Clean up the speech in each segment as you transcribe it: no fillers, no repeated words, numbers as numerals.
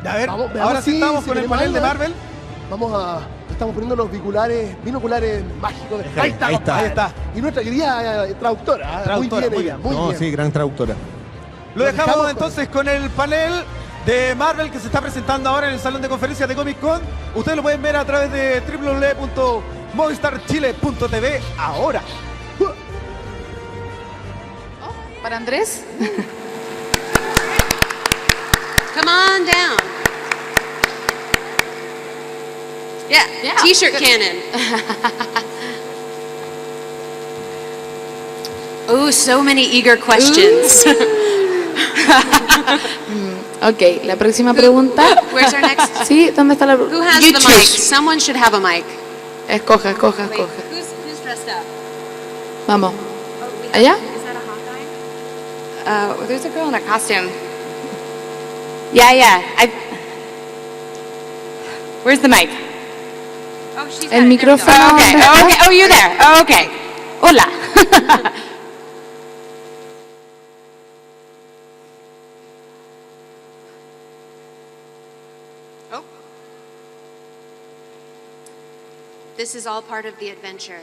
A ver, Vamos, veamos ahora sí si estamos con el queremos panel de verlo. Marvel. Estamos poniendo los binoculares mágicos. Ahí está, compadre. ahí está. Y nuestra querida traductora. Traductora, muy ella, bien. muy No, bien. sí, gran traductora. Lo dejamos dejamos entonces con el panel de Marvel que se está presentando ahora en el Salón de Conferencias de Comic Con. Ustedes lo pueden ver a través de www.movistarchile.tv ahora. Para Andrés. Come on down. Yeah, T-shirt cannon. Oh, so many eager questions. Ok, la próxima pregunta. Where's our next? Sí, ¿dónde está la Who has You the choose. mic? Someone should have a mic. Escoja. Wait, who's dressed up? Vamos. Oh, ¿Allá? Is that a Hawkeye? There's a girl in a costume. Yeah. Where's the mic? Oh, she's El micrófono. Oh, okay. Oh, you're there. Oh, okay. Hola. Oh. This is all part of the adventure.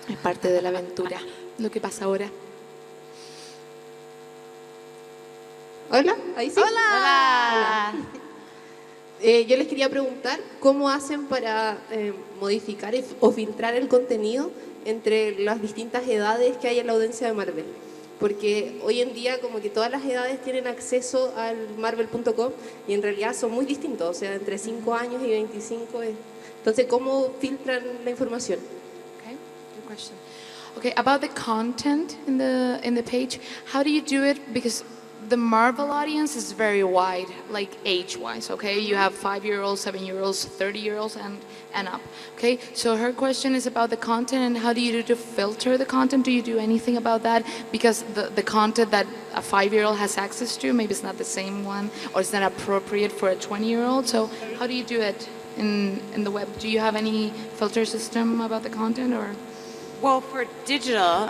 Es parte de la aventura. Lo que pasa ahora. Hola, ahí sí. Hola. Yo les quería preguntar cómo hacen para modificar o filtrar el contenido entre las distintas edades que hay en la audiencia de Marvel. Porque hoy en día como que todas las edades tienen acceso al marvel.com y en realidad son muy distintos, o sea, entre 5 años y 25. Entonces, ¿cómo filtran la información? Okay, good question. Okay, about the content in the page, how do you do it? Because the Marvel audience is very wide, like age-wise, okay? You have 5-year-olds, 7-year-olds, 30-year-olds, and up, okay? So her question is about the content and how do you do to filter the content? Do you do anything about that? Because the content that a 5-year-old has access to, maybe it's not the same one, or it's not appropriate for a 20-year-old. So how do you do it in the web? Do you have any filter system about the content, or? Well, for digital,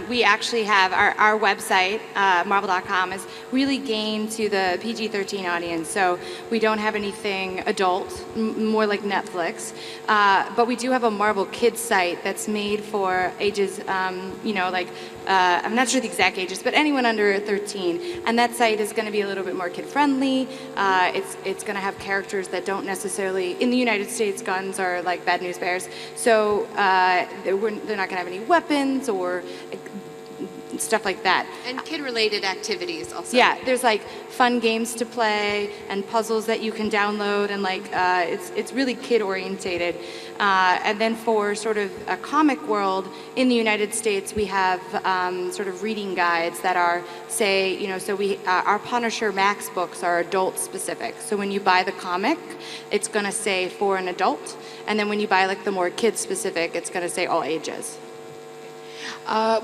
we actually have our website, marvel.com, is really gained to the PG-13 audience. So we don't have anything adult, more like Netflix. But we do have a Marvel Kids site that's made for ages, I'm not sure the exact ages, but anyone under 13. And that site is going to be a little bit more kid-friendly. It's going to have characters that don't necessarily, in the United States, guns are like bad news bears. So they're not going to have any weapons or stuff like that. And kid-related activities also. Yeah, there's like fun games to play and puzzles that you can download, and like it's really kid-orientated. And then for sort of a comic world in the United States, we have sort of reading guides that are, say, so our Punisher Max books are adult-specific. So when you buy the comic, it's going to say for an adult, and then when you buy like the more kid-specific, it's going to say all ages.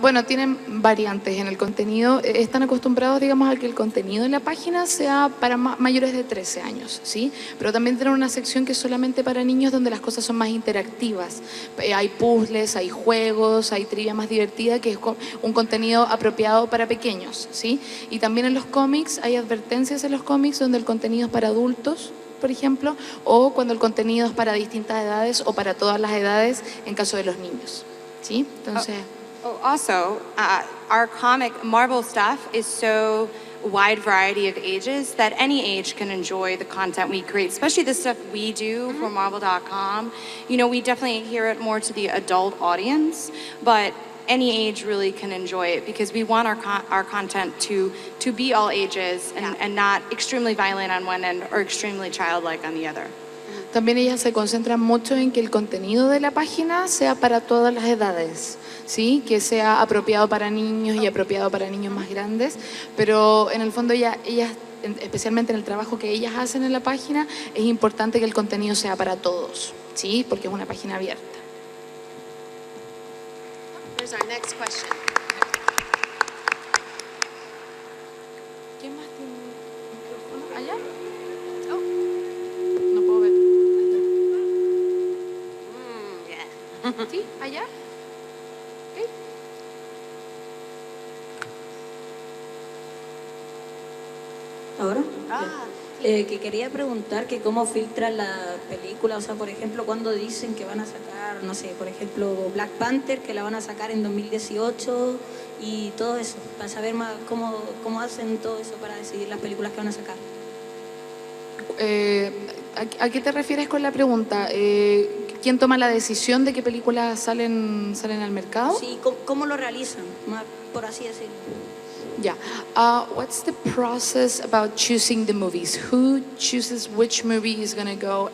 Bueno, tienen variantes en el contenido. Están acostumbrados, digamos, a que el contenido en la página sea para mayores de 13 años, ¿sí? Pero también tienen una sección que es solamente para niños donde las cosas son más interactivas. Hay puzzles, hay juegos, hay trivia más divertida, que es un contenido apropiado para pequeños, ¿sí? Y también en los cómics hay advertencias en los cómics donde el contenido es para adultos, por ejemplo, o cuando el contenido es para distintas edades o para todas las edades en caso de los niños, ¿sí? Entonces... Also, our comic Marvel stuff is so wide variety of ages that any age can enjoy the content we create, especially the stuff we do for Marvel.com. We definitely gear it more to the adult audience, but any age really can enjoy it because we want our content to be all ages and not extremely violent on one end or extremely childlike on the other. También ellas se concentran mucho en que el contenido de la página sea para todas las edades, ¿sí? Que sea apropiado para niños y apropiado para niños más grandes, pero en el fondo ellas, especialmente en el trabajo que ellas hacen en la página, es importante que el contenido sea para todos, ¿sí? Porque es una página abierta. Here's our next question. ¿Quién más tiene micrófono? ¿Allá? Oh. No puedo ver. ¿Sí? ¿Allá? ¿Sí? ¿Ahora? Que quería preguntar que cómo filtran la película, o sea, por ejemplo, cuando dicen que van a sacar, no sé, por ejemplo, Black Panther, que la van a sacar en 2018 y todo eso, para saber más cómo hacen todo eso para decidir las películas que van a sacar. ¿A qué te refieres con la pregunta? ¿Quién toma la decisión de qué películas salen al mercado? Sí, ¿cómo lo realizan? Más, por así decirlo. Yeah. What's the process about choosing the movies? Who chooses which movie is going to go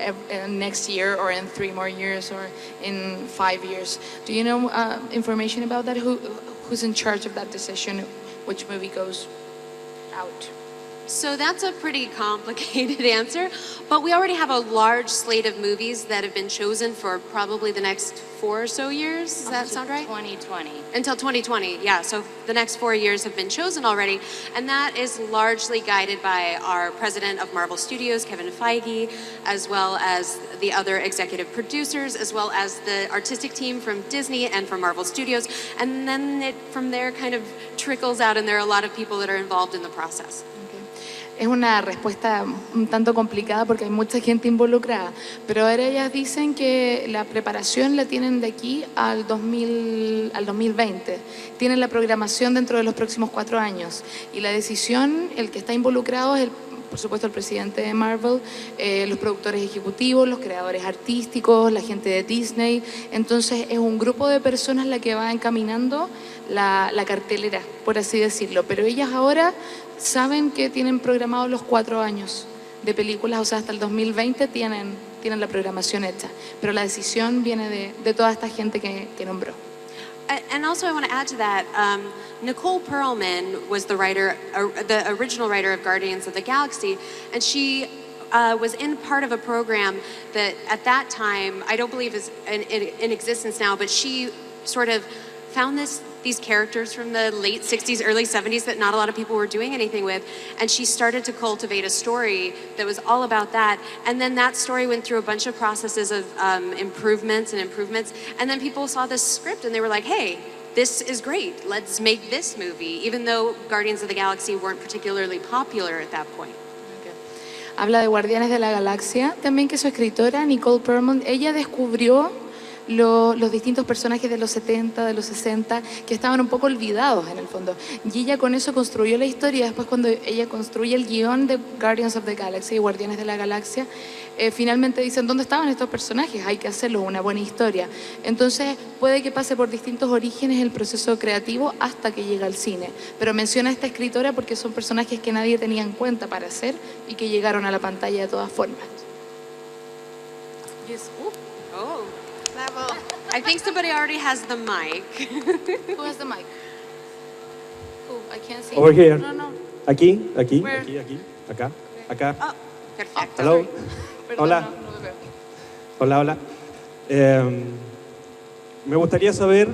next year or in 3 more years or in 5 years? Do you know information about that? Who's in charge of that decision? Which movie goes out? So that's a pretty complicated answer, but we already have a large slate of movies that have been chosen for probably the next 4 or so years. Does that sound right? 2020. Until 2020, yeah. So the next 4 years have been chosen already, and that is largely guided by our president of Marvel Studios, Kevin Feige, as well as the other executive producers, as well as the artistic team from Disney and from Marvel Studios, and then it from there kind of trickles out, and there are a lot of people that are involved in the process. Es una respuesta un tanto complicada porque hay mucha gente involucrada, pero ahora ellas dicen que la preparación la tienen de aquí al 2020. Tienen la programación dentro de los próximos 4 años y la decisión, el que está involucrado es por supuesto el presidente de Marvel, los productores ejecutivos, los creadores artísticos, la gente de Disney. Entonces es un grupo de personas la que va encaminando la cartelera, por así decirlo. Pero ellas ahora saben que tienen programados los 4 años de películas, o sea, hasta el 2020 tienen la programación hecha. Pero la decisión viene de toda esta gente que nombró. And also I want to add to that, Nicole Perlman was the original writer of Guardians of the Galaxy, and she was in part of a program that at that time, I don't believe is in existence now, but she sort of found these characters from the late 60s, early 70s that not a lot of people were doing anything with, and she started to cultivate a story that was all about that, and then that story went through a bunch of processes of improvements, and then people saw this script and they were like, hey, this is great, let's make this movie, even though Guardians of the Galaxy weren't particularly popular at that point. Habla de Guardianes de la Galaxia, también que su escritora, Nicole Perlman, ella descubrió los distintos personajes de los 70, de los 60, que estaban un poco olvidados en el fondo. Y ella con eso construyó la historia. Después cuando ella construye el guión de Guardians of the Galaxy, Guardianes de la Galaxia, finalmente dicen, ¿dónde estaban estos personajes? Hay que hacerlo, una buena historia. Entonces puede que pase por distintos orígenes el proceso creativo hasta que llega al cine. Pero menciona a esta escritora porque son personajes que nadie tenía en cuenta para hacer y que llegaron a la pantalla de todas formas. Yes. Oh. I think somebody already has the mic. Who has the mic? Who? I can't see. Over here. No. Aquí, Where? aquí, acá. Oh, perfecto. Hello. Perdón, Hola. no me veo. Hola. Me gustaría saber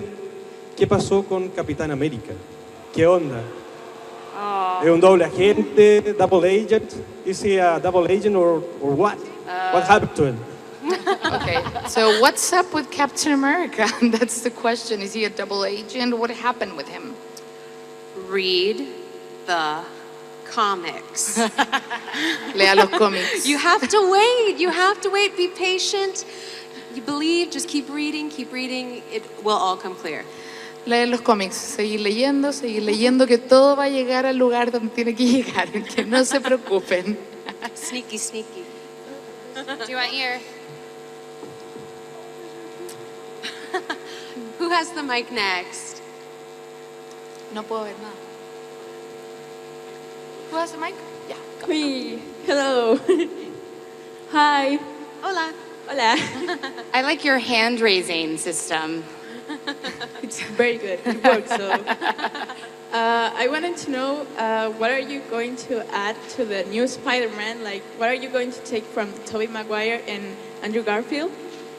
qué pasó con Capitán América. ¿Qué onda? ¿Es un doble agente, double agent? Is he a double agent or what? What happened to him? Okay, so what's up with Captain America? That's the question. Is he a double agent? What happened with him? Read the comics. Lea los cómics. You have to wait, be patient. You believe, just keep reading, it will all come clear. Leer los cómics, seguir leyendo, que todo va a llegar al lugar donde tiene que llegar, que no se preocupen. Sneaky. Do you want your... Who has the mic next? No puedo ver nada. Who has the mic? Yeah. Go. Me. Hello. Hi. Hola. Hola. I like your hand-raising system. It's very good. It works. So, I wanted to know what are you going to add to the new Spider-Man? Like, what are you going to take from Tobey Maguire and Andrew Garfield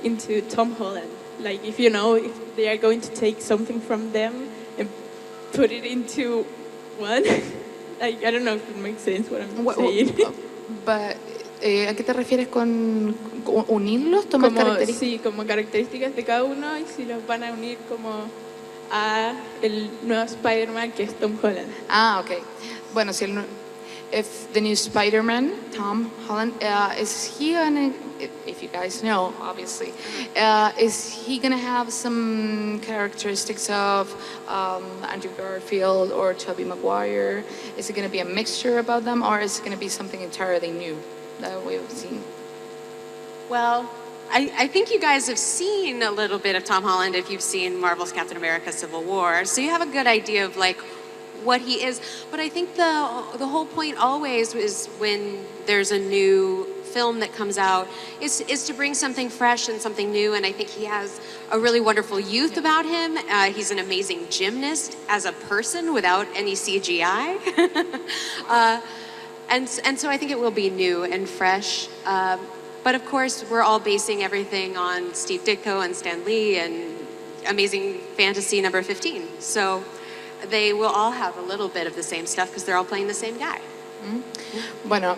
into Tom Holland? Like, if they are going to take something from them and put it into one. Like, I don't know if it makes sense what I'm saying. But, ¿a qué te refieres con unirlos? ¿Tomar características? Sí, como características de cada uno y si los van a unir como a el nuevo Spider-Man que es Tom Holland. Ah, ok. Bueno, si if the new Spider-Man, Tom Holland, is he gonna, if you guys know, obviously, is he gonna have some characteristics of Andrew Garfield or Tobey Maguire? Is it gonna be a mixture about them, or is it gonna be something entirely new that we've seen? Well, I think you guys have seen a little bit of Tom Holland if you've seen Marvel's Captain America Civil War, so you have a good idea of like what he is. But I think the whole point always is when there's a new film that comes out is to bring something fresh and something new, and I think he has a really wonderful youth about him. He's an amazing gymnast as a person without any CGI. And so I think it will be new and fresh. But of course, we're all basing everything on Steve Ditko and Stan Lee and Amazing Fantasy number 15. So they will all have a little bit of the same stuff because they're all playing the same guy. Bueno,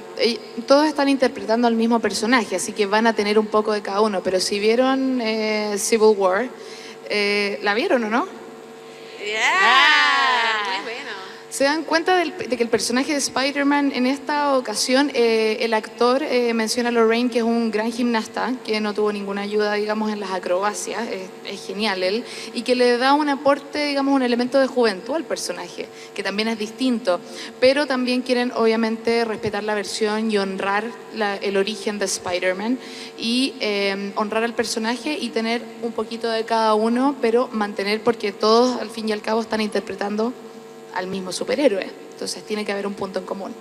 todos están interpretando al mismo personaje, así que van a tener un poco de cada uno. Pero si vieron Civil War, ¿la vieron o no? Yeah, muy bueno. ¿Se dan cuenta de que el personaje de Spider-Man en esta ocasión, el actor menciona a Lorraine, que es un gran gimnasta, que no tuvo ninguna ayuda, digamos, en las acrobacias, es genial él, y que le da un aporte, digamos, un elemento de juventud al personaje, que también es distinto, pero también quieren, obviamente, respetar la versión y honrar el origen de Spider-Man, y honrar al personaje y tener un poquito de cada uno, pero mantener, porque todos, al fin y al cabo, están interpretando al mismo superhéroe. Entonces tiene que haber un punto en común.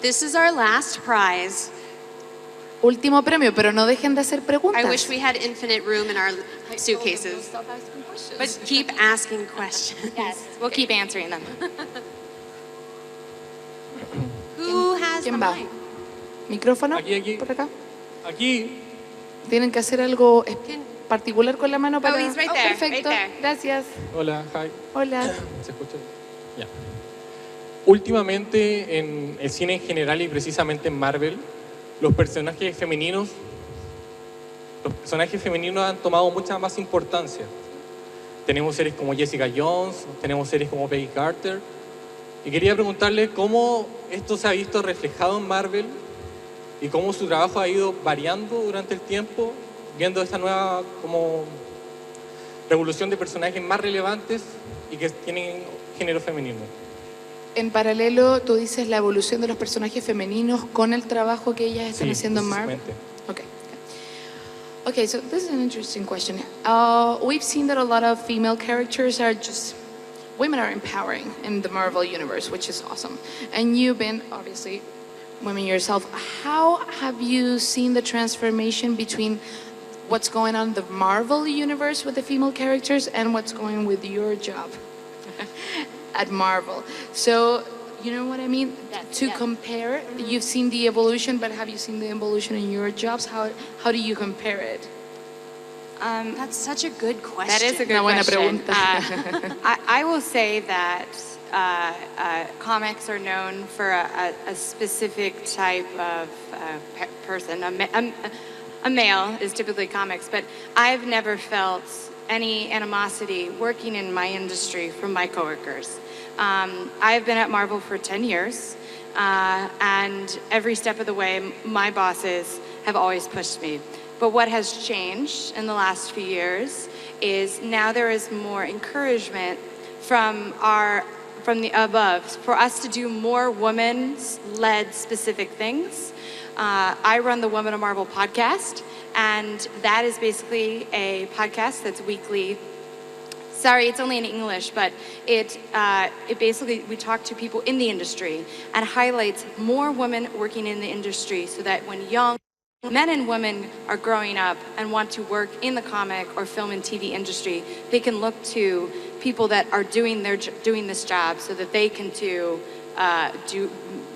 This is our last prize. Último premio, pero no dejen de hacer preguntas. I wish we had infinite room in our suitcases. But keep asking questions. Yes, we'll keep answering them. Who has the ¿Quién va? mic? ¿Micrófono? Aquí. ¿Por acá? Aquí. Tienen que hacer algo particular con la mano para... Oh, he's right there, perfecto, right there. Gracias. Hola, hi. Hola. ¿Se escucha? Ya. Últimamente en el cine en general y precisamente en Marvel, los personajes femeninos han tomado mucha más importancia. Tenemos series como Jessica Jones, tenemos series como Peggy Carter, y quería preguntarle cómo esto se ha visto reflejado en Marvel y cómo su trabajo ha ido variando durante el tiempo, viendo esta nueva como revolución de personajes más relevantes y que tienen género femenino. En paralelo, tú dices la evolución de los personajes femeninos con el trabajo que ellas están haciendo en Marvel. Okay. Okay, so this is an interesting question. We've seen that a lot of female characters are just, women are empowering in the Marvel universe, which is awesome. And you've been, obviously, women yourself. How have you seen the transformation between what's going on in the Marvel universe with the female characters and what's going with your job at Marvel? So, you know what I mean? To compare, you've seen the evolution, but have you seen the evolution in your jobs? How do you compare it? That's such a good question. That is a good Una buena question. pregunta. I will say that comics are known for a specific type of person. A male is typically comics, but I've never felt any animosity working in my industry from my coworkers. I've been at Marvel for 10 years, and every step of the way, my bosses have always pushed me. But what has changed in the last few years is now there is more encouragement from the above for us to do more women-led specific things. I run the Women of Marvel podcast, and that is basically a podcast that's weekly. Sorry, it's only in English, but it basically, we talk to people in the industry and highlights more women working in the industry so that when young men and women are growing up and want to work in the comic or film and TV industry, they can look to people that are doing this job so that they can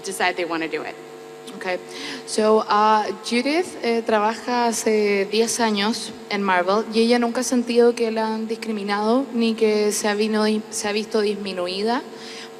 decide they want to do it. Okay, so Judith trabaja hace 10 años en Marvel y ella nunca ha sentido que la han discriminado ni que se ha visto disminuida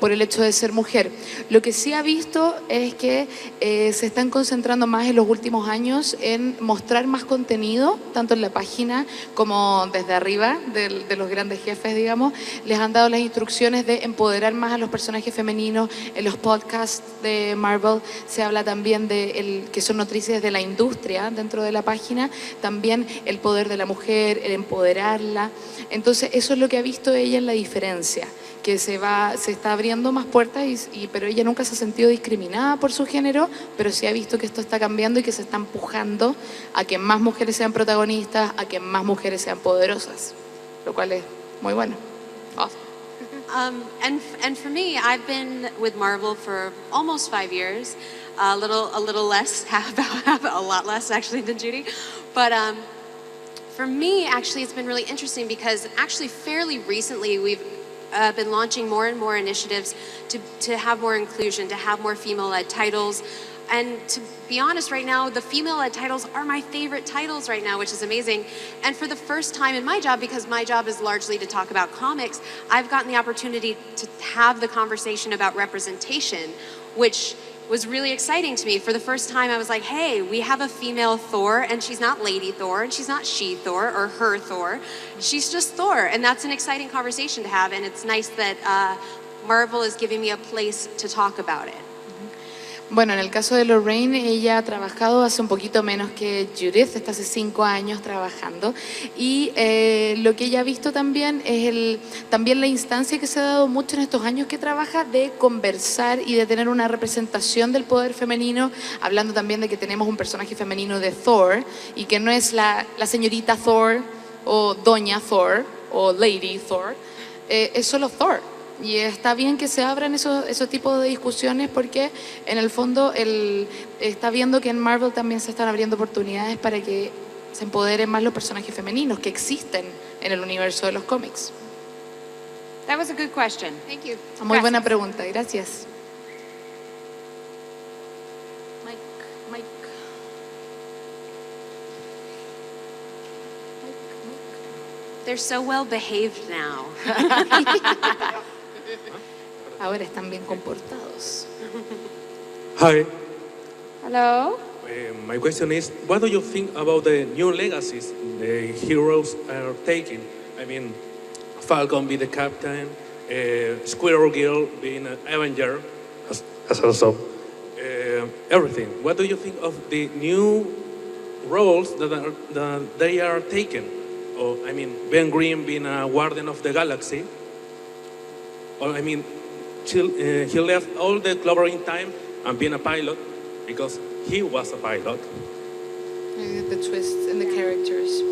por el hecho de ser mujer. Lo que sí ha visto es que se están concentrando más en los últimos años en mostrar más contenido, tanto en la página como desde arriba de los grandes jefes, digamos. Les han dado las instrucciones de empoderar más a los personajes femeninos. En los podcasts de Marvel se habla también de que son noticias de la industria dentro de la página, también el poder de la mujer, el empoderarla. Entonces eso es lo que ha visto ella en la diferencia, que se está abriendo más puertas, pero ella nunca se ha sentido discriminada por su género, pero sí ha visto que esto está cambiando y que se está empujando a que más mujeres sean protagonistas, a que más mujeres sean poderosas, lo cual es muy bueno. Awesome. And for me, I've been with Marvel for almost 5 years, a little less, a lot less actually than Judy, but for me, actually, it's been really interesting because actually fairly recently we've been launching more and more initiatives to have more inclusion, to have more female-led titles. And to be honest, right now, the female-led titles are my favorite titles right now, which is amazing. And for the first time in my job, because my job is largely to talk about comics, I've gotten the opportunity to have the conversation about representation, which was really exciting to me. For the first time, I was like, hey, we have a female Thor, and she's not Lady Thor, and she's not she Thor, or her Thor. She's just Thor, and that's an exciting conversation to have, and it's nice that Marvel is giving me a place to talk about it. Bueno, en el caso de Lorraine, ella ha trabajado hace un poquito menos que Judith, está hace 5 años trabajando, y lo que ella ha visto también es también la instancia que se ha dado mucho en estos años que trabaja de conversar y de tener una representación del poder femenino, hablando también de que tenemos un personaje femenino de Thor, y que no es la señorita Thor, o doña Thor, o Lady Thor, es solo Thor. Y está bien que se abran esos tipos de discusiones porque en el fondo está viendo que en Marvel también se están abriendo oportunidades para que se empoderen más los personajes femeninos que existen en el universo de los cómics. That was a good question. Thank you. Muy buena pregunta, gracias. Mike. They're so well behaved now. Ahora están bien comportados. Hi. Hello? My question is, what do you think about the new legacies the heroes are taking? I mean, Falcon being the captain, Squirrel Girl being an Avenger, as also everything. What do you think of the new roles that they are taking? Or, I mean, Ben Grimm being a Guardian of the Galaxy. Or, I mean, he left all the clobbering time and being a pilot because he was a pilot. The twists in the characters.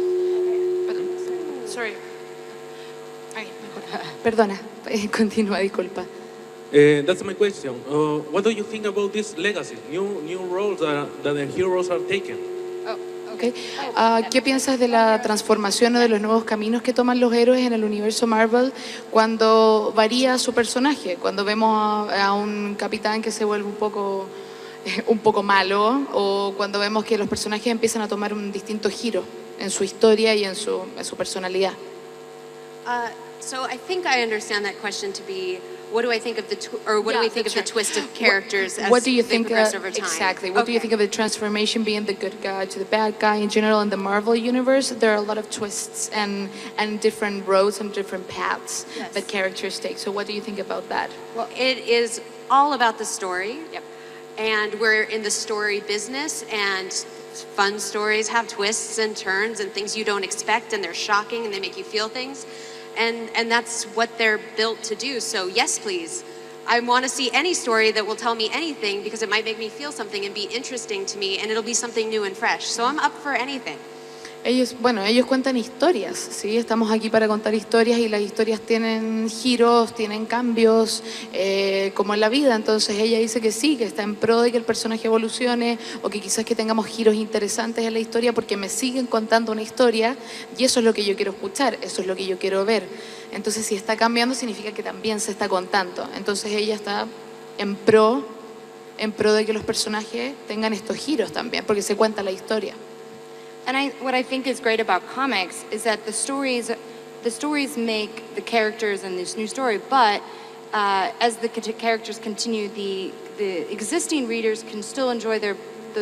But, sorry. Ay, mejor. Perdona, continúa, disculpa. That's my question. What do you think about this legacy, new roles that the heroes are taking? Okay. ¿Qué piensas de la transformación o de los nuevos caminos que toman los héroes en el universo Marvel cuando varía su personaje? Cuando vemos a un capitán que se vuelve un poco malo, o cuando vemos que los personajes empiezan a tomar un distinto giro en su historia y en su personalidad. So I think I understand that question to be, what do I think of the twist of characters as they progress over time? Exactly. What do you think of the transformation being the good guy to the bad guy in general in the Marvel universe? There are a lot of twists and different roads and different paths that characters take. So what do you think about that? Well, it is all about the story. Yep. And we're in the story business, and fun stories have twists and turns and things you don't expect, and they're shocking and they make you feel things. And that's what they're built to do. So yes, please. I want to see any story that will tell me anything because it might make me feel something and be interesting to me, and it'll be something new and fresh. So I'm up for anything. Ellos cuentan historias, ¿sí? Estamos aquí para contar historias y las historias tienen giros, tienen cambios, como en la vida. Entonces ella dice que sí, que está en pro de que el personaje evolucione o que quizás que tengamos giros interesantes en la historia porque me siguen contando una historia y eso es lo que yo quiero escuchar, eso es lo que yo quiero ver. Entonces si está cambiando significa que también se está contando. Entonces ella está en pro de que los personajes tengan estos giros también porque se cuenta la historia. And what I think is great about comics is that the stories make the characters in this new story, but as the characters continue, the existing readers can still enjoy the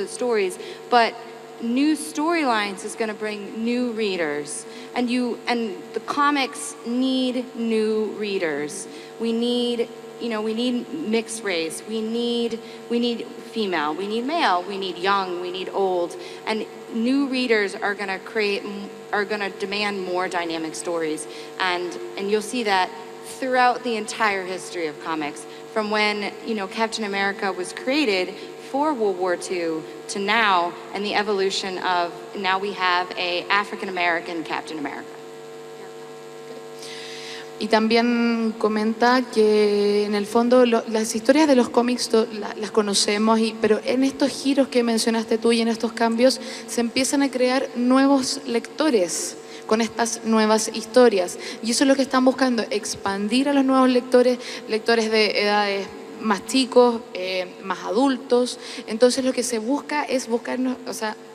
stories, but new storylines is going to bring new readers, and the comics need new readers. We need mixed race. We need female. We need male. We need young. We need old. And new readers are going to demand more dynamic stories, and you'll see that throughout the entire history of comics, from when Captain America was created for World War II to now, and the evolution of now we have a African American Captain America. Y también comenta que en el fondo las historias de los cómics las conocemos, pero en estos giros que mencionaste tú y en estos cambios se empiezan a crear nuevos lectores con estas nuevas historias. Y eso es lo que están buscando, expandir a los nuevos lectores de edades más chicos, más adultos. Entonces lo que se busca es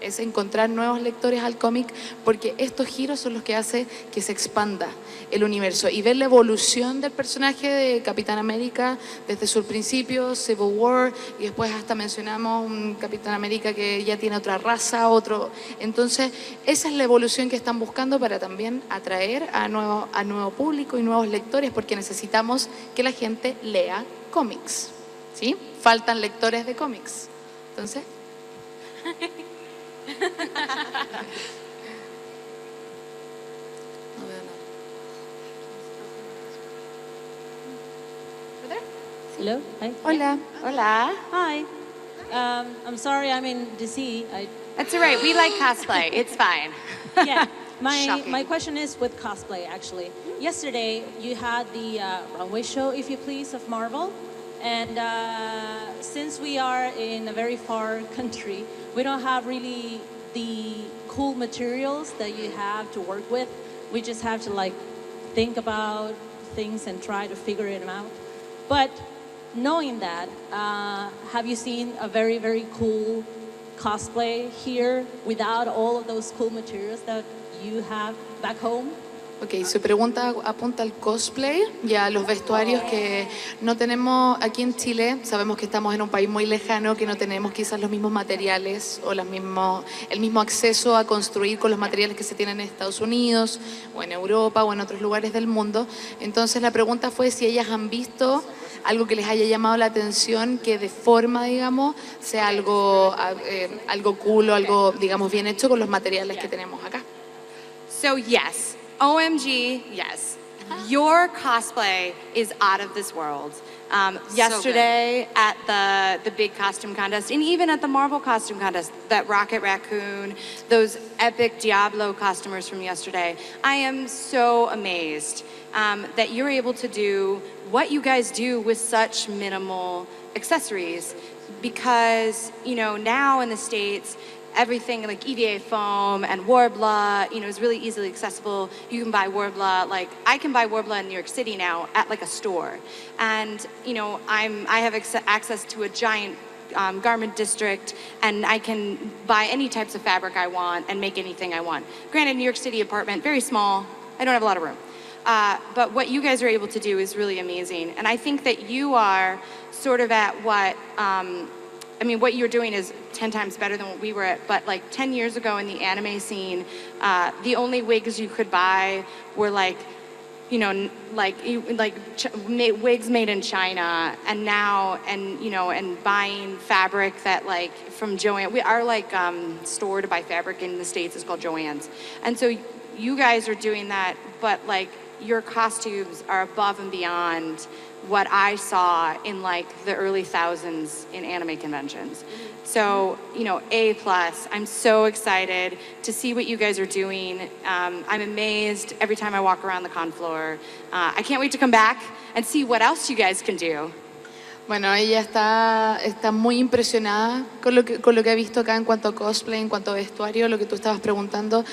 es encontrar nuevos lectores al cómic, porque estos giros son los que hacen que se expanda el universo y ver la evolución del personaje de Capitán América desde su principio, Civil War, y después hasta mencionamos un Capitán América que ya tiene otra raza, otro. Entonces esa es la evolución que están buscando para también atraer a nuevo público y nuevos lectores, porque necesitamos que la gente lea cómics, ¿sí? Faltan lectores de cómics. Entonces, Hello. Hi. Hola. Hola. Hi. I'm sorry, I'm in DC. That's all right. We like cosplay. It's fine. Yeah. My Shocking. question is with cosplay, actually. Yesterday, you had the runway show, if you please, of Marvel. And since we are in a very far country, we don't have really the cool materials that you have to work with. We just have to think about things and try to figure it out. But knowing that, have you seen a very, very cool cosplay here without all of those cool materials that you have back home? Ok, su pregunta apunta al cosplay y a los vestuarios que no tenemos aquí en Chile. Sabemos que estamos en un país muy lejano, que no tenemos quizás los mismos materiales o el mismo acceso a construir con los materiales que se tienen en Estados Unidos o en Europa o en otros lugares del mundo. Entonces la pregunta fue si ellas han visto algo que les haya llamado la atención, que de forma, digamos, sea algo cool o algo, digamos, bien hecho con los materiales que tenemos acá. So yes, OMG, yes. Your cosplay is out of this world. Yesterday at the big costume contest, and even at the Marvel costume contest, that Rocket Raccoon, those epic Diablo costumers from yesterday, I am so amazed that you're able to do what you guys do with such minimal accessories, because, now in the States, everything like EVA foam and Warbler, is really easily accessible. You can buy Warbler, I can buy Warbler in New York City now at a store. And, I have access to a giant garment district, and I can buy any types of fabric I want and make anything I want. Granted, New York City apartment, very small. I don't have a lot of room. But what you guys are able to do is really amazing. And I think that you are sort of at what what you're doing is 10 times better than what we were at, but 10 years ago in the anime scene, the only wigs you could buy were wigs made in China, and now, and buying fabric that from Joanne, our store to buy fabric in the States is called Joann's. And so you guys are doing that, but your costumes are above and beyond what I saw in the early thousands in anime conventions. So, A+. I'm so excited to see what you guys are doing. I'm amazed every time I walk around the con floor. I can't wait to come back and see what else you guys can do. Bueno, ella está muy impresionada con lo que ha visto acá en cuanto a cosplay, en cuanto a vestuario, lo que tú estabas preguntando.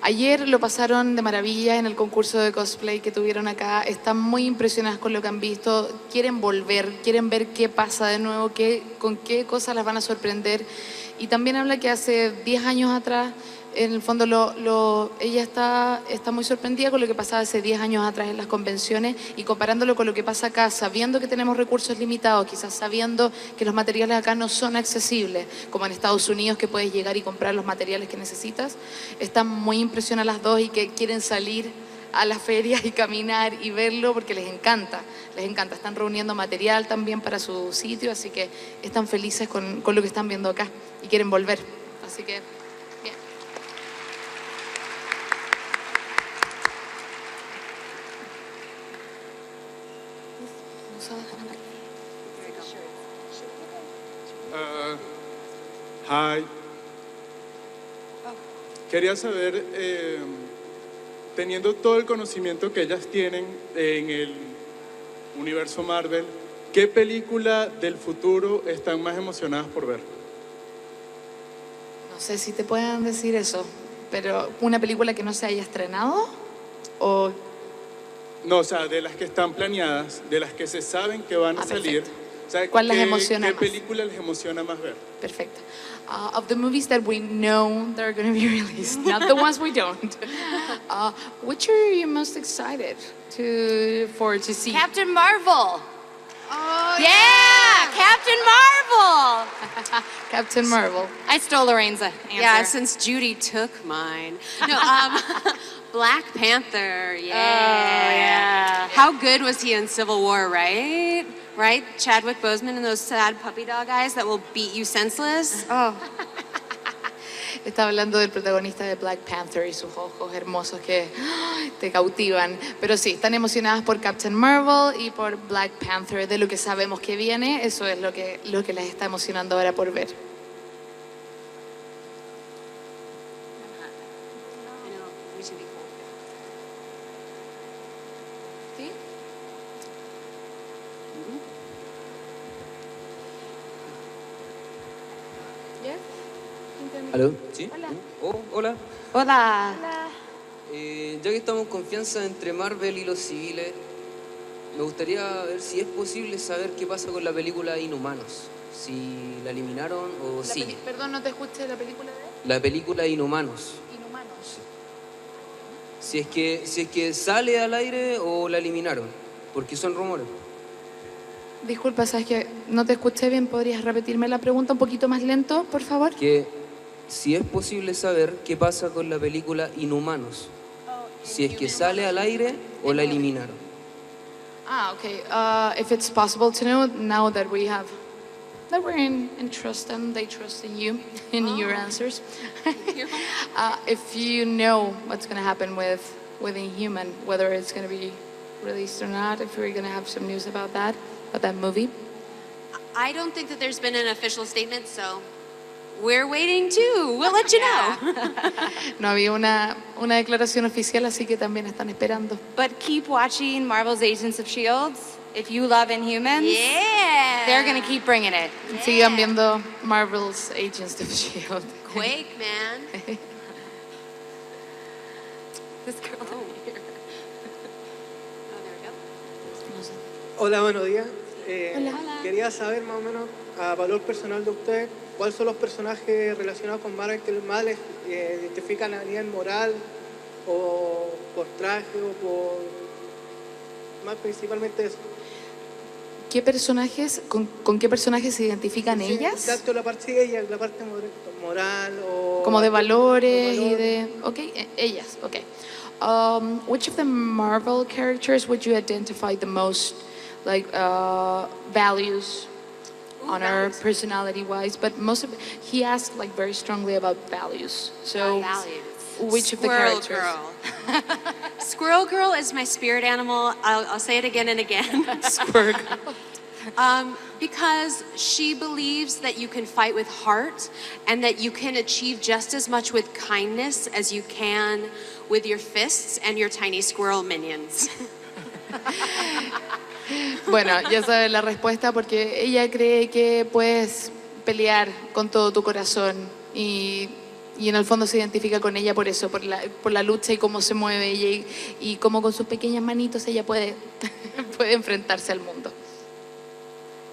Ayer lo pasaron de maravilla en el concurso de cosplay que tuvieron acá. Están muy impresionadas con lo que han visto. Quieren volver, quieren ver qué pasa de nuevo, con qué cosas las van a sorprender. Y también habla que hace 10 años atrás en el fondo ella está muy sorprendida con lo que pasaba hace 10 años atrás en las convenciones y comparándolo con lo que pasa acá, sabiendo que tenemos recursos limitados, quizás sabiendo que los materiales acá no son accesibles, como en Estados Unidos que puedes llegar y comprar los materiales que necesitas. Están muy impresionadas las dos y que quieren salir a las ferias y caminar y verlo porque les encanta. Están reuniendo material también para su sitio, así que están felices con lo que están viendo acá y quieren volver. Así que, bien. Hi. Quería saber, teniendo todo el conocimiento que ellas tienen en el universo Marvel, ¿qué película del futuro están más emocionadas por ver? No sé si te puedan decir eso, pero ¿una película que no se haya estrenado? ¿O No, o sea, de las que están planeadas, de las que se saben que van a salir. O sea, ¿cuál las emociona ¿qué más? película les emociona más ver? Perfecto. Of the movies that we know that are going to be released, not the ones we don't, which are you most excited to see? Captain Marvel. Oh, yeah, Captain Marvel. Captain Marvel. I stole Lorraine's answer. Yeah, since Judy took mine. No, Black Panther. Yeah. Oh, yeah. How good was he in Civil War, right? Right? Chadwick Boseman and those sad puppy dog eyes that will beat you senseless. Oh. Está hablando del protagonista de Black Panther y sus ojos hermosos que te cautivan. Pero sí, están emocionadas por Captain Marvel y por Black Panther. De lo que sabemos que viene, eso es lo que las está emocionando ahora por ver. ¿Sí? ¿Yes? ¿Aló? ¿Sí? Hola. Oh, hola. Hola. Ya que estamos en confianza entre Marvel y los civiles, me gustaría ver si es posible saber qué pasa con la película Inhumanos. Si la eliminaron o sigue. Perdón, no te escuché la película de La película Inhumanos. Inhumanos. Si es que sale al aire o la eliminaron. Porque son rumores. Disculpa, sabes que no te escuché bien. ¿Podrías repetirme la pregunta un poquito más lento, por favor? Que si es posible saber qué pasa con la película Inhumanos. Si es que sale al aire o la eliminaron. Okay. If it's possible to know, now that we're in trust and they trust in you, in your answers. If you know what's going to happen with Inhuman, whether it's going to be released or not, if we're going to have some news about that movie. I don't think that there's been an official statement, so we're waiting too. We'll let you know. No había una declaración oficial, así que también están esperando. But keep watching Marvel's Agents of S.H.I.E.L.D. If you love Inhumans, they're going to keep bringing it. Yeah. Sigan viendo Marvel's Agents of S.H.I.E.L.D. Quake, man. This girl over here. Oh, there we go. Hola, buenos días. Hola. Quería saber más o menos, a valor personal de usted, ¿cuáles son los personajes relacionados con Marvel que más les identifican a nivel moral o por traje o por... más principalmente eso? ¿Qué personajes, con qué personajes se identifican ellas? Tanto la parte de ella, la parte moral o... Como de valores y de... Ok, ellas, ok. Which of the Marvel characters would you identify the most, like, values on her personality-wise? But most of he asked, like, very strongly about values. So, which of the characters? Girl. Squirrel Girl is my spirit animal. I'll say it again and again. Squirrel Girl. Because she believes that you can fight with heart and that you can achieve just as much with kindness as you can with your fists and your tiny squirrel minions. Bueno, ya sabes la respuesta porque ella cree que puedes pelear con todo tu corazón y en el fondo se identifica con ella por eso, por la lucha y cómo se mueve ella y cómo con sus pequeñas manitos ella puede enfrentarse al mundo.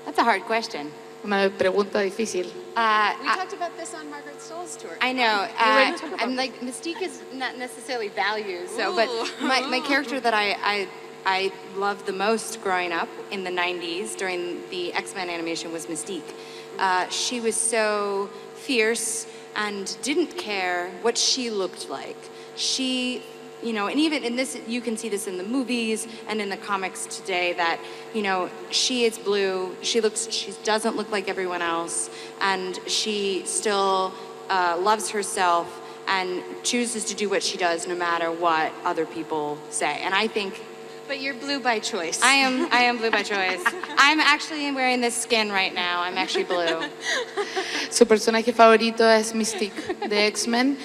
That's a hard question. Una pregunta difícil. We talked about this on Margaret Stoll's tour. I know. ready to talk about I'm like, Mystique is not necessarily values. So, but my character that I loved the most growing up in the 90s during the X-Men animation was Mystique. She was so fierce and didn't care what she looked like. She, you know, and even in this, you can see this in the movies and in the comics today that, you know, she is blue, she doesn't look like everyone else, and she still loves herself and chooses to do what she does no matter what other people say. And I think... But you're blue by choice. I am blue by choice. I'm actually wearing this skin right now. I'm actually blue. Su personaje favorito es Mystique de X-Men,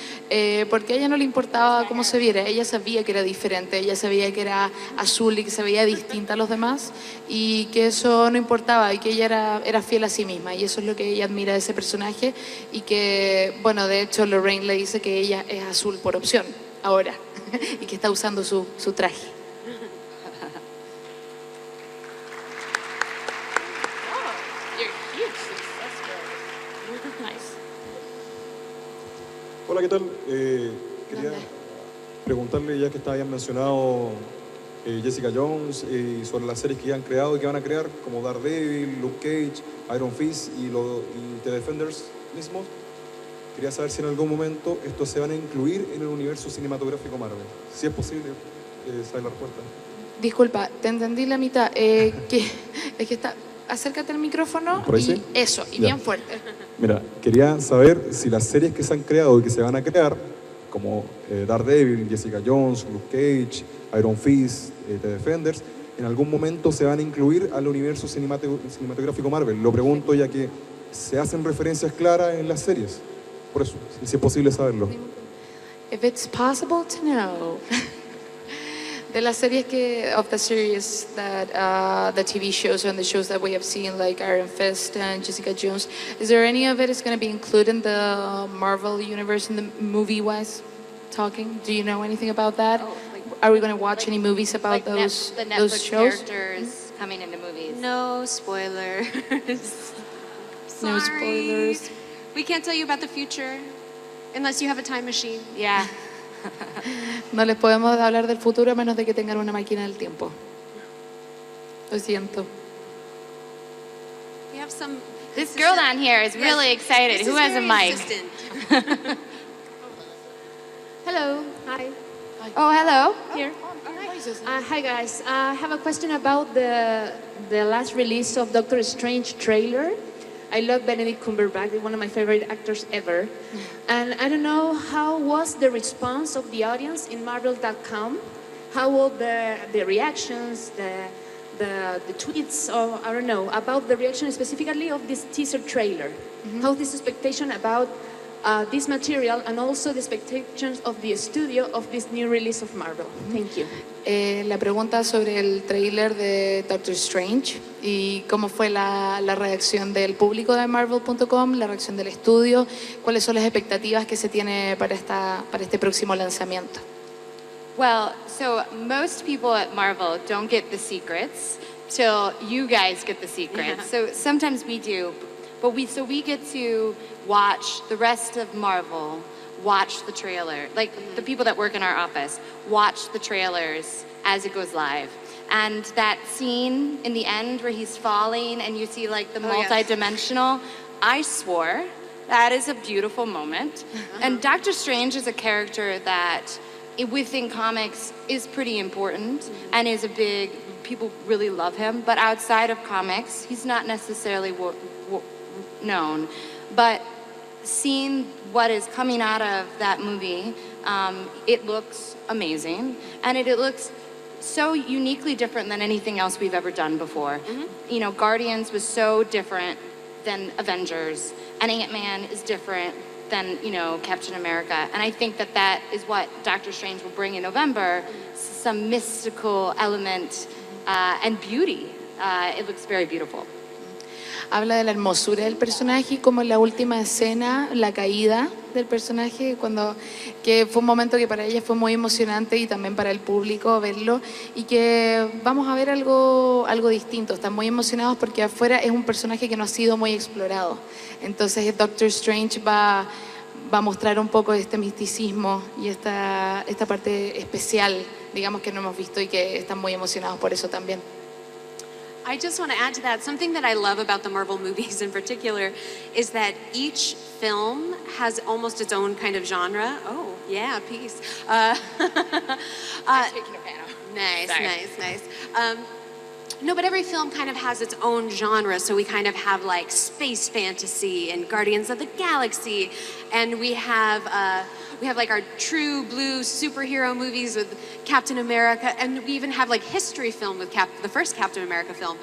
porque a ella no le importaba cómo se viera, ella sabía que era diferente, ella sabía que era azul y que se veía distinta a los demás y que eso no importaba y que ella era fiel a sí misma y eso es lo que ella admira de ese personaje y que, bueno, de hecho Lorraine le dice que ella es azul por opción ahora y que está usando su traje. Hola, ¿qué tal? Quería preguntarle, ya que habían mencionado Jessica Jones y sobre las series que ya han creado y que van a crear, como Daredevil, Luke Cage, Iron Fist y The Defenders mismos. Quería saber si en algún momento estos se van a incluir en el universo cinematográfico Marvel. Si es posible, saber la respuesta. Disculpa, te entendí la mitad. Es que está... Acércate al micrófono ¿Por ahí y sí? eso, y Ya. bien fuerte. Mira, quería saber si las series que se han creado y que se van a crear, como Daredevil, Jessica Jones, Luke Cage, Iron Fist, The Defenders, en algún momento se van a incluir al universo cinematográfico Marvel. Lo pregunto ya que se hacen referencias claras en las series. Por eso, si es posible saberlo. If it's possible to know. De las series of the series that the TV shows and the shows that we have seen, like Iron Fist and Jessica Jones, is there any of it is going to be included in the Marvel universe in the movie-wise talking? Do you know anything about that? Are we going to watch any movies about those the Netflix those shows? characters coming into movies. No spoilers. No Sorry. spoilers. We can't tell you about the future unless you have a time machine. Yeah. No les podemos hablar del futuro a menos de que tengan una máquina del tiempo. Lo siento. We have some. This girl down here is really excited. This Who is has a very mic? insistent. Hello. Hi. Oh, hello. Here. Hi guys. I have a question about the last release of Doctor Strange trailer. I love Benedict Cumberbatch, one of my favorite actors ever. And I don't know how was the response of the audience in Marvel.com. How were the reactions, the tweets, or I don't know, about the reaction specifically of this teaser trailer. How this expectation about this material and also the expectations of the studio of this new release of Marvel. Thank you. La pregunta sobre el tráiler de Doctor Strange y cómo fue la reacción del público de Marvel.com, la reacción del estudio, cuáles son las expectativas que se tiene para este próximo lanzamiento. Well, so most people at Marvel don't get the secrets till you guys get the secrets. So sometimes we do, but we get to watch the rest of Marvel watch the trailer. Like the people that work in our office watch the trailers as it goes live. And that scene in the end where he's falling and you see like the multi-dimensional, I swore that is a beautiful moment. And Doctor Strange is a character that within comics is pretty important and is a big, people really love him, but outside of comics, he's not necessarily known. But seeing what is coming out of that movie, it looks amazing, and it looks so uniquely different than anything else we've ever done before. You know, Guardians was so different than Avengers, and Ant-Man is different than, you know, Captain America. And I think that is what Doctor Strange will bring in November, some mystical element and beauty. It looks very beautiful. habla de la hermosura del personaje y como en la última escena, la caída del personaje, que fue un momento que para ella fue muy emocionante y también para el público verlo, y que vamos a ver algo distinto. Están muy emocionados porque afuera es un personaje que no ha sido muy explorado. Entonces Doctor Strange va a mostrar un poco este misticismo y esta parte especial, digamos, que no hemos visto y que están muy emocionados por eso también. I just want to add to that, something that I love about the Marvel movies in particular is that each film has almost its own kind of genre. Oh, yeah, peace. I'm taking a piano. Nice, Sorry. nice. No, but every film kind of has its own genre. So we kind of have like space fantasy and Guardians of the Galaxy, and we have like our true blue superhero movies with Captain America, and we even have like history film with the first Captain America film.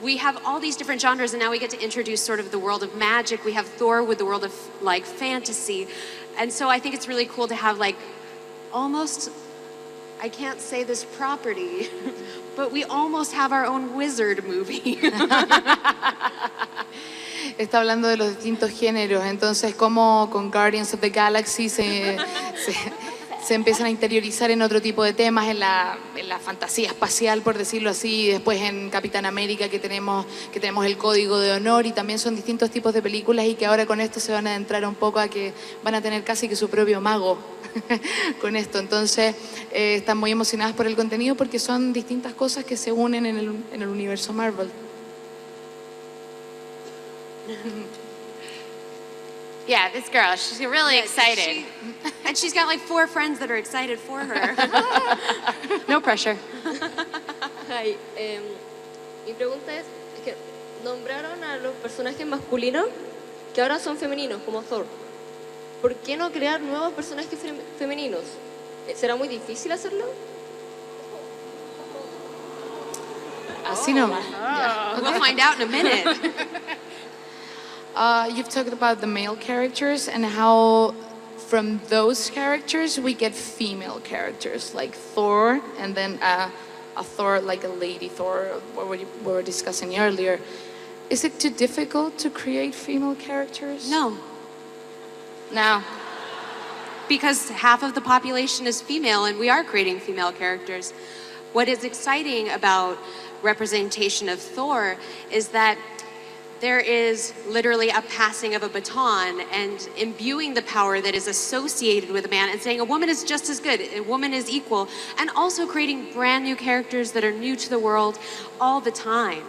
We have all these different genres, and now we get to introduce sort of the world of magic. We have Thor with the world of like fantasy, and so I think it's really cool to have like almost, I can't say this property, but we almost have our own wizard movie. Está hablando de los distintos géneros, entonces como con Guardians of the Galaxy se empiezan a interiorizar en otro tipo de temas, en la fantasía espacial, por decirlo así, y después en Capitán América que tenemos el código de honor, y también son distintos tipos de películas, y que ahora con esto se van a adentrar un poco a que van a tener casi que su propio mago con esto. Entonces están muy emocionadas por el contenido porque son distintas cosas que se unen en el universo Marvel. Yeah, this girl, she's really excited. And she's got like 4 friends that are excited for her. No pressure. Hi, mi pregunta es que nombraron a los personajes masculinos que ahora son femeninos, como Thor. ¿Por qué no crear nuevos personajes femeninos? ¿Será muy difícil hacerlo? Así nomás. We'll find out in a minute. You've talked about the male characters and how from those characters we get female characters like Thor, and then a Thor like a lady Thor, what we were discussing earlier. Is it too difficult to create female characters? No. Because half of the population is female, and we are creating female characters. What is exciting about representation of Thor is that there is literally a passing of a baton and imbuing the power that is associated with a man and saying a woman is just as good, a woman is equal, and also creating brand new characters that are new to the world all the time.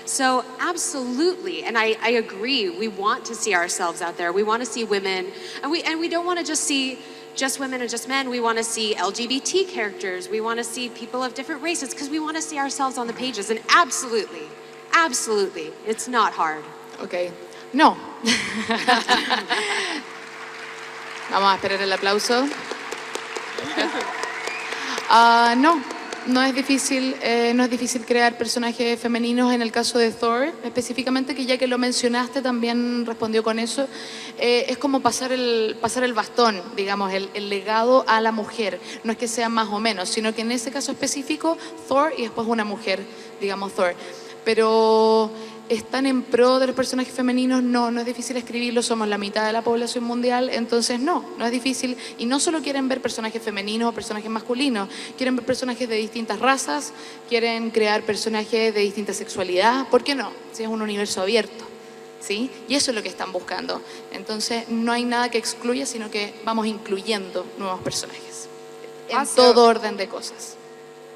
So absolutely, and I agree, we want to see ourselves out there. We want to see women, and we don't want to just see just women and just men. We want to see LGBT characters. We want to see people of different races because we want to see ourselves on the pages. And absolutely, it's not hard. Okay. No. Vamos a esperar el aplauso. No es difícil crear personajes femeninos en el caso de Thor, específicamente, que ya que lo mencionaste también respondió con eso. Es como pasar el bastón, digamos, el legado a la mujer. No es que sea más o menos, sino que en ese caso específico, Thor y después una mujer, digamos Thor. Pero están en pro de los personajes femeninos, no es difícil escribirlo, somos la mitad de la población mundial, entonces no es difícil, y no solo quieren ver personajes femeninos o personajes masculinos, quieren ver personajes de distintas razas, quieren crear personajes de distinta sexualidad, ¿por qué no? Si es un universo abierto, ¿sí? Y eso es lo que están buscando, entonces no hay nada que excluya, sino que vamos incluyendo nuevos personajes, en todo orden de cosas.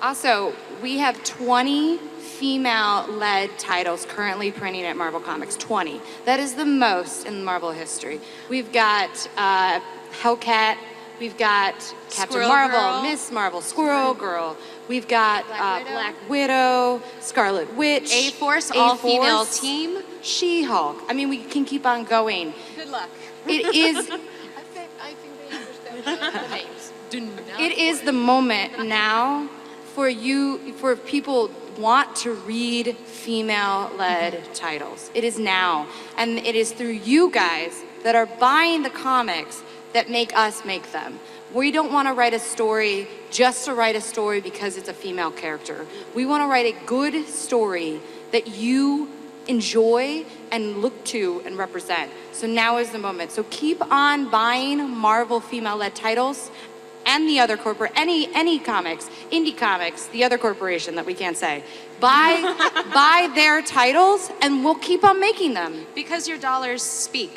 Also, we have 20 female-led titles currently printing at Marvel Comics, 20. That is the most in Marvel history. We've got Hellcat, we've got Captain Squirrel Marvel, Girl. Miss Marvel, Squirrel Girl, we've got Black Widow, Scarlet Witch, A-Force, all-female team. She-Hulk. I mean, we can keep on going. Good luck. It is... I think they understand the names. Do not It is the moment now for people want to read female-led titles. It is now. And it is through you guys that are buying the comics that make us make them. We don't want to write a story just to write a story because it's a female character. We want to write a good story that you enjoy, and look to and represent. So now is the moment. So keep on buying Marvel female-led titles and the other corporate, any comics, indie comics, the other corporation that we can't say. Buy their titles and we'll keep on making them. Because your dollars speak.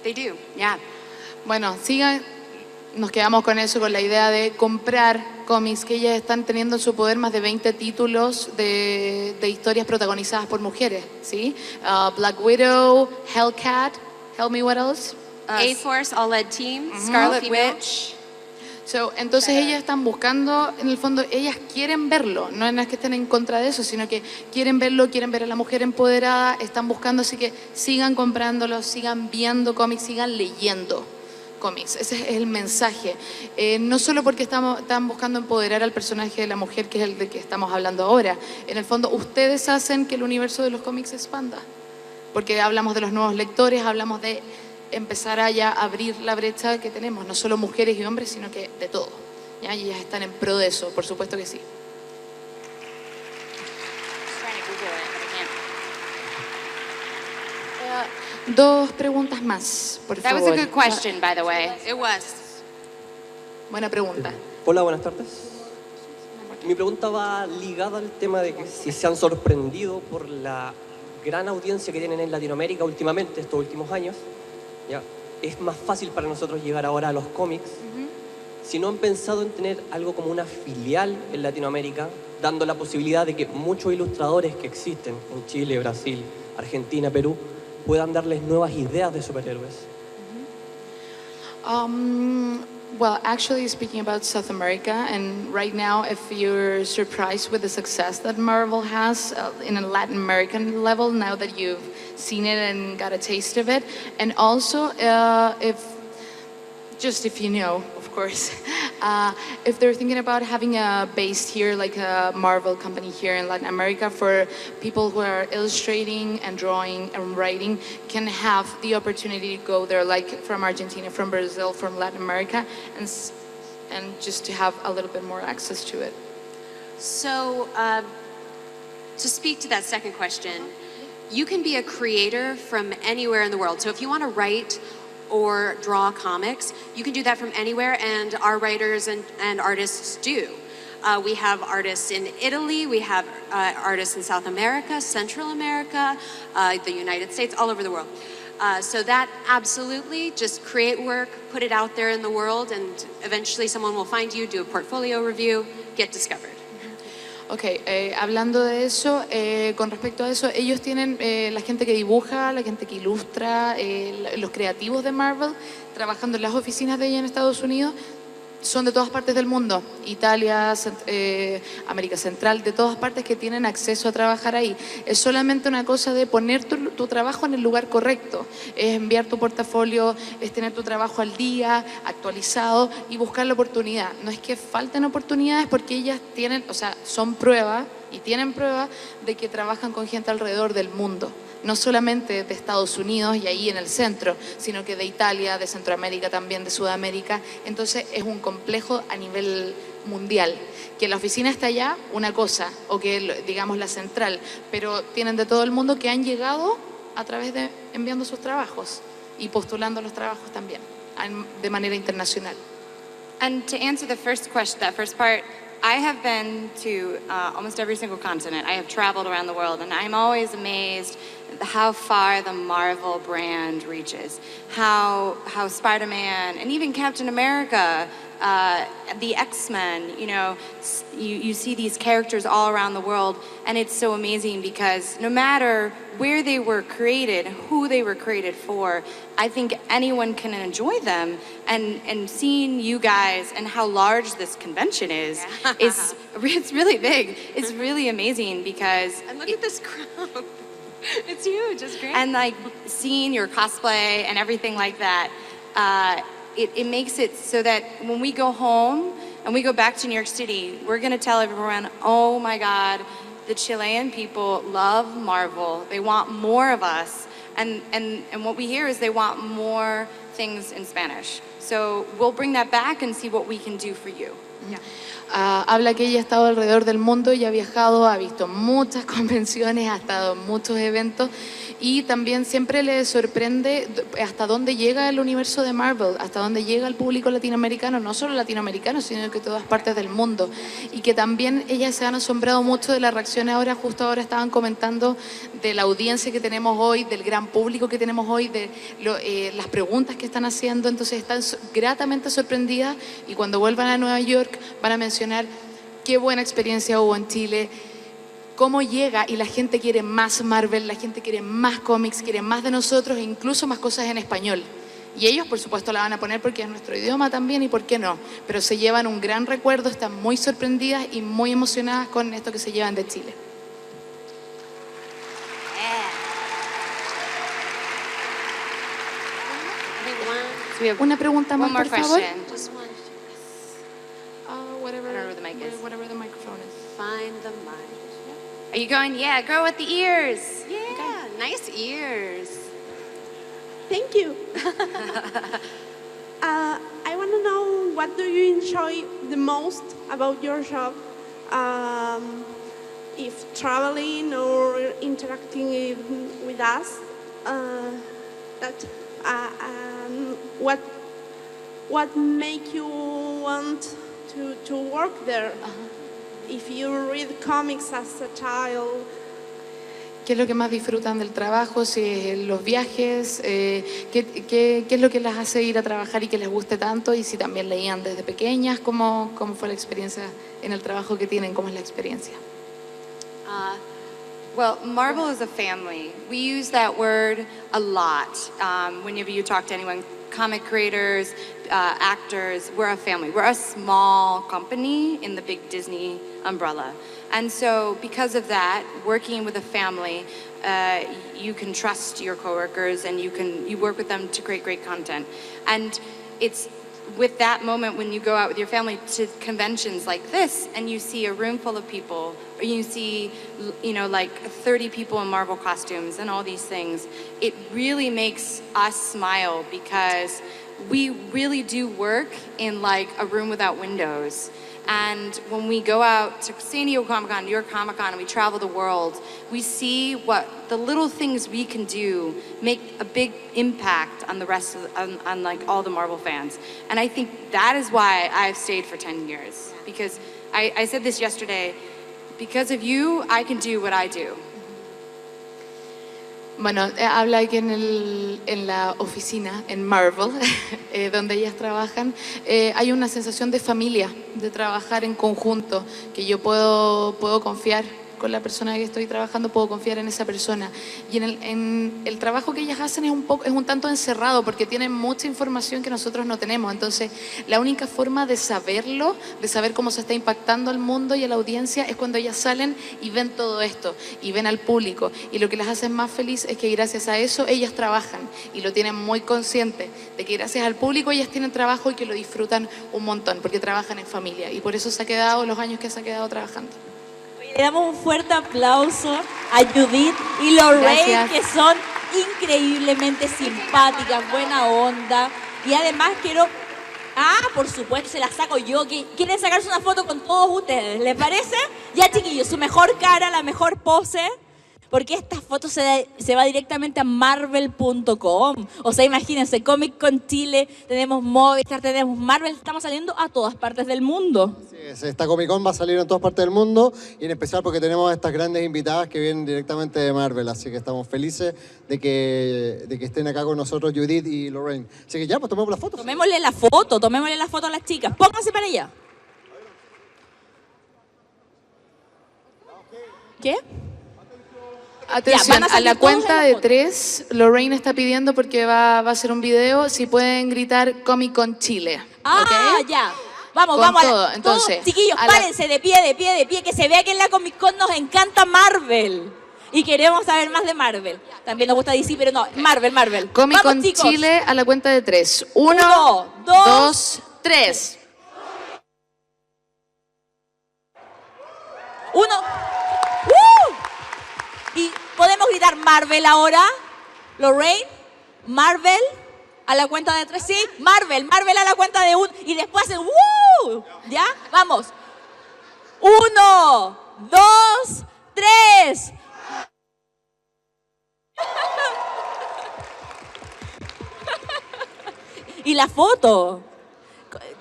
They do. Yeah. Bueno, nos quedamos con eso, con la idea de comprar cómics, que ellas están teniendo en su poder más de 20 títulos de historias protagonizadas por mujeres, ¿sí? Black Widow, Hellcat, help me, what else? A-Force, All-Led Team, Scarlet Female. Witch. Entonces ellas están buscando, en el fondo, ellas quieren verlo, no es que estén en contra de eso, sino que quieren verlo, quieren ver a la mujer empoderada, están buscando, así que sigan comprándolo, sigan viendo cómics, sigan leyendo cómics. Ese es el mensaje. No solo porque están buscando empoderar al personaje de la mujer, que es el de que estamos hablando ahora. En el fondo, ustedes hacen que el universo de los cómics se expanda. Porque hablamos de los nuevos lectores, hablamos de empezar a ya abrir la brecha que tenemos, no solo mujeres y hombres, sino que de todo. ¿Ya? Y ellas están en pro de eso, por supuesto que sí. Dos preguntas más, por That favor. was a good question, by the way. It was. Buena pregunta. Hola, buenas tardes. Mi pregunta va ligada al tema de que si se han sorprendido por la gran audiencia que tienen en Latinoamérica últimamente, estos últimos años. ¿Ya? Es más fácil para nosotros llegar ahora a los cómics. Si no han pensado en tener algo como una filial en Latinoamérica, dando la posibilidad de que muchos ilustradores que existen en Chile, Brasil, Argentina, Perú, puedan darles nuevas ideas de superhéroes. Well, actually speaking about South America, and right now if you're surprised with the success that Marvel has in a Latin American level, now that you've seen it and got a taste of it, and also if you know, of course, if they're thinking about having a base here, like a Marvel company here in Latin America, for people who are illustrating and drawing and writing, can have the opportunity to go there, like from Argentina, from Brazil, from Latin America, and just to have a little bit more access to it. So, to speak to that second question, you can be a creator from anywhere in the world. So if you want to write or draw comics, you can do that from anywhere, and our writers and artists do. We have artists in Italy, we have artists in South America, Central America, the United States, all over the world. So that absolutely, just create work, put it out there in the world, and eventually someone will find you, do a portfolio review, get discovered. Ok, hablando de eso, con respecto a eso, ellos tienen la gente que dibuja, la gente que ilustra, los creativos de Marvel, trabajando en las oficinas de ella en Estados Unidos, son de todas partes del mundo, Italia, América Central, de todas partes que tienen acceso a trabajar ahí. Es solamente una cosa de poner tu trabajo en el lugar correcto, es enviar tu portafolio, es tener tu trabajo al día, actualizado y buscar la oportunidad. No es que falten oportunidades porque ellas tienen, o sea, son prueba y tienen prueba de que trabajan con gente alrededor del mundo. No solamente de Estados Unidos y ahí en el centro, sino que de Italia, de Centroamérica también, de Sudamérica. Entonces es un complejo a nivel mundial. Que la oficina está allá, una cosa, o que digamos la central, pero tienen de todo el mundo que han llegado a través de enviando sus trabajos y postulando los trabajos también, de manera internacional. And to answer the first question, that first part, I have been to almost every single continent. I have traveled around the world, and I'm always amazed how far the Marvel brand reaches. How Spider-Man and even Captain America, the X-Men, you see these characters all around the world, and it's so amazing because no matter where they were created, who they were created for, I think anyone can enjoy them. And seeing you guys and how large this convention is, it's really big. It's really amazing because... And look at this crowd. It's huge, it's great. And like seeing your cosplay and everything like that, it makes it so that when we go home and we go back to New York City, we're gonna tell everyone, oh my God, the Chilean people love Marvel. They want more of us. And what we hear is they want more things in Spanish. So we'll bring that back and see what we can do for you. Habla que ella ha estado alrededor del mundo y ha viajado, ha visto muchas convenciones, ha estado en muchos eventos y también siempre le sorprende hasta dónde llega el universo de Marvel, hasta dónde llega el público latinoamericano, no solo latinoamericano, sino que todas partes del mundo. Y que también ellas se han asombrado mucho de la reacción ahora, justo ahora estaban comentando de la audiencia que tenemos hoy, del gran público que tenemos hoy, de las preguntas que están haciendo, entonces están gratamente sorprendidas y cuando vuelvan a Nueva York van a mencionar qué buena experiencia hubo en Chile, cómo llega y la gente quiere más Marvel, la gente quiere más cómics, quiere más de nosotros e incluso más cosas en español. Y ellos, por supuesto, la van a poner porque es nuestro idioma también y por qué no. Pero se llevan un gran recuerdo, están muy sorprendidas y muy emocionadas con esto que se llevan de Chile. Una pregunta más, por favor. Whatever the microphone is. Find the mic. Are you going? Yeah, girl with the ears. Yeah, okay. Nice ears. Thank you. I want to know, what do you enjoy the most about your job? If traveling or interacting with us, what make you want to work there? If you read comics as a child. ¿Qué es lo que más disfrutan del trabajo? Si es los viajes, ¿qué es lo que las hace ir a trabajar y que les guste tanto? Y si también leían desde pequeñas, ¿cómo fue la experiencia en el trabajo que tienen? ¿Cómo es la experiencia? Well, Marvel is a family. We use that word a lot. Whenever you talk to anyone, comic creators, actors, we're a family. We're a small company in the big Disney umbrella. And so because of that, working with a family, you can trust your coworkers and you work with them to create great content. And it's with that moment when you go out with your family to conventions like this and you see a room full of people, or you see, like 30 people in Marvel costumes and all these things, it really makes us smile because we really do work in like a room without windows. And when we go out to San Diego Comic-Con, New York Comic-Con, and we travel the world, we see what the little things we can do make a big impact on the rest of, on like all the Marvel fans. And I think that is why I've stayed for 10 years. Because I said this yesterday, because of you, I can do what I do. Bueno, habla que en la oficina, en Marvel, donde ellas trabajan, hay una sensación de familia, de trabajar en conjunto, que yo puedo confiar con la persona que estoy trabajando, puedo confiar en esa persona. Y en el trabajo que ellas hacen es un tanto encerrado, porque tienen mucha información que nosotros no tenemos. Entonces, la única forma de saberlo, de saber cómo se está impactando al mundo y a la audiencia, es cuando ellas salen y ven todo esto, y ven al público. Y lo que las hace más feliz es que gracias a eso ellas trabajan, y lo tienen muy consciente, de que gracias al público ellas tienen trabajo y que lo disfrutan un montón, porque trabajan en familia. Y por eso se ha quedado los años que se ha quedado trabajando. Le damos un fuerte aplauso a Judith y Lorraine, que son increíblemente simpáticas, buena onda. Y además quiero... por supuesto, se la saco yo. ¿Quieren sacarse una foto con todos ustedes? ¿Les parece? Ya, chiquillos, su mejor cara, la mejor pose. Porque esta foto se va directamente a marvel.com. O sea, imagínense, Comic Con Chile, tenemos Movistar, tenemos Marvel, estamos saliendo a todas partes del mundo. Sí, esta Comic Con va a salir en todas partes del mundo y en especial porque tenemos a estas grandes invitadas que vienen directamente de Marvel. Así que estamos felices de que estén acá con nosotros Judith y Lorraine. Así que ya, pues tomemos la foto. Tomémosle la foto a las chicas. Pónganse para allá. ¿Qué? Atención, a la cuenta de 3, Lorraine está pidiendo, porque va a hacer un video, si pueden gritar Comic Con Chile. ¿Okay? Ya. Vamos. Entonces, todos, chiquillos, párense de pie, que se vea que en la Comic Con nos encanta Marvel. Y queremos saber más de Marvel. También nos gusta DC, pero no, Marvel. Comic Con Chile a la cuenta de 3. 1, 2, 3. 1. Y podemos gritar Marvel ahora. Lorraine, Marvel a la cuenta de 3. Sí, Marvel a la cuenta de 1. Y después hacen ¡woo! ¿Ya? Vamos. 1, 2, 3. Y la foto.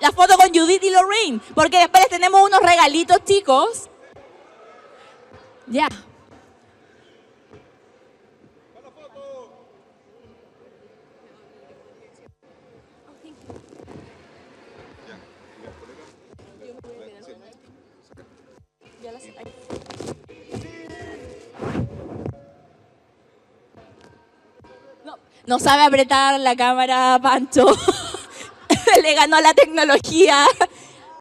La foto con Judith y Lorraine. Porque después les tenemos unos regalitos, chicos. Ya. No sabe apretar la cámara, Pancho. Le ganó la tecnología